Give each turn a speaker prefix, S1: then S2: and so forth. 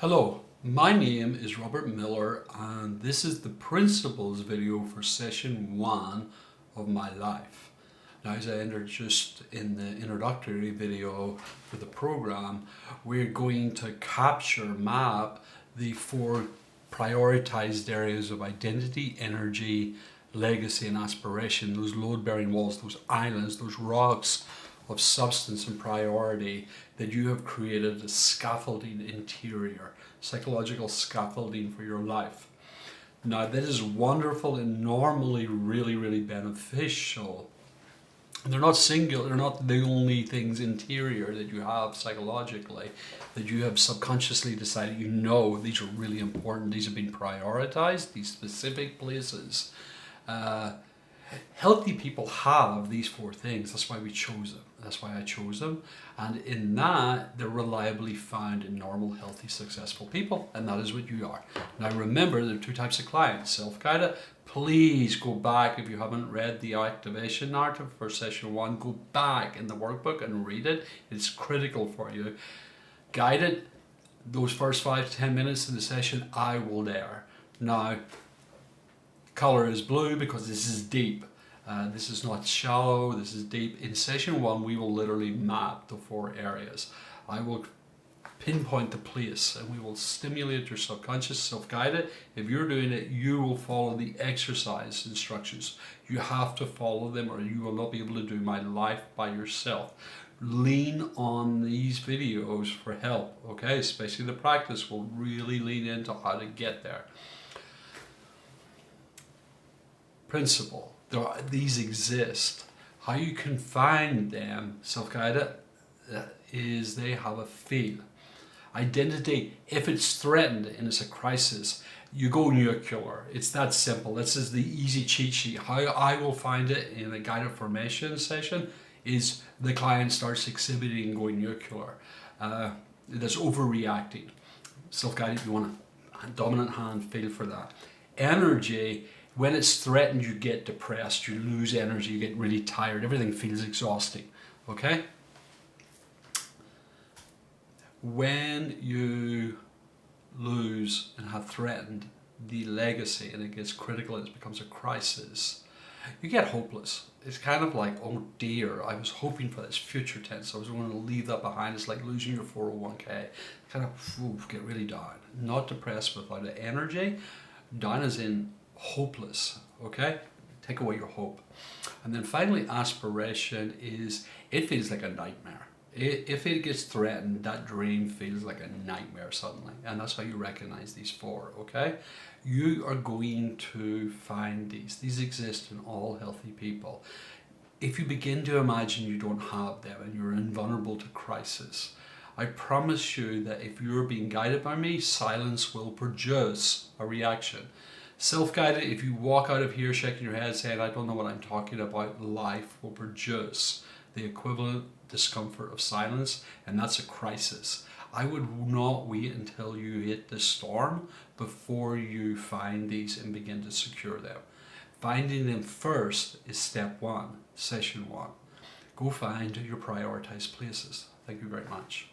S1: Hello, my name is Robert Miller and this is the principles video for session 1 of my life. Now, as I introduced in the introductory video for the program, we're going to map the 4 prioritized areas of identity, energy, legacy and aspiration, those load-bearing walls, those islands, those rocks of substance and priority that you have created as scaffolding interior, psychological scaffolding for your life. Now, that is wonderful and normally really beneficial. They're not singular, they're not the only things interior that you have psychologically, that you have subconsciously decided these are really important, these have been prioritized, these specific places. Healthy people have these 4 things. That's why we chose them. That's why I chose them. And in that, they're reliably found in normal, healthy, successful people. And that is what you are. Now remember, there are 2 types of clients. Self-guided. Please go back, if you haven't read the activation narrative for session 1, go back in the workbook and read it. It's critical for you. Guided, those first 5 to 10 minutes of the session, I will dare. Now, color is blue because this is deep. This is not shallow, this is deep. In session 1, we will literally map the 4 areas. I will pinpoint the place and we will stimulate your subconscious, self-guided. If you're doing it, you will follow the exercise instructions. You have to follow them or you will not be able to do my life by yourself. Lean on these videos for help, okay? Especially the practice will really lean into how to get there. Principle. These exist. How you can find them, self-guided, is they have a feel. Identity, if it's threatened and it's a crisis, you go nuclear. It's that simple. This is the easy cheat sheet. How I will find it in a guided formation session is the client starts exhibiting going nuclear. That's overreacting. Self-guided, you want a dominant hand feel for that. Energy, when it's threatened, you get depressed, you lose energy, you get really tired, everything feels exhausting, okay? When you lose and have threatened the legacy and it gets critical, it becomes a crisis, you get hopeless. It's kind of like, oh dear, I was hoping for this future tense, I was going to leave that behind. It's like losing your 401k. Kind of get really down. Not depressed without the energy. Down as in hopeless, okay? Take away your hope. And then finally, aspiration is, it feels like a nightmare. If it gets threatened, that dream feels like a nightmare suddenly. And that's how you recognize these 4, okay? You are going to find these. These exist in all healthy people. If you begin to imagine you don't have them and you're invulnerable to crisis, I promise you that if you're being guided by me, silence will produce a reaction. Self-guided, if you walk out of here shaking your head saying, I don't know what I'm talking about, life will produce the equivalent discomfort of silence, and that's a crisis. I would not wait until you hit the storm before you find these and begin to secure them. Finding them first is step 1, session 1. Go find your prioritized places. Thank you very much.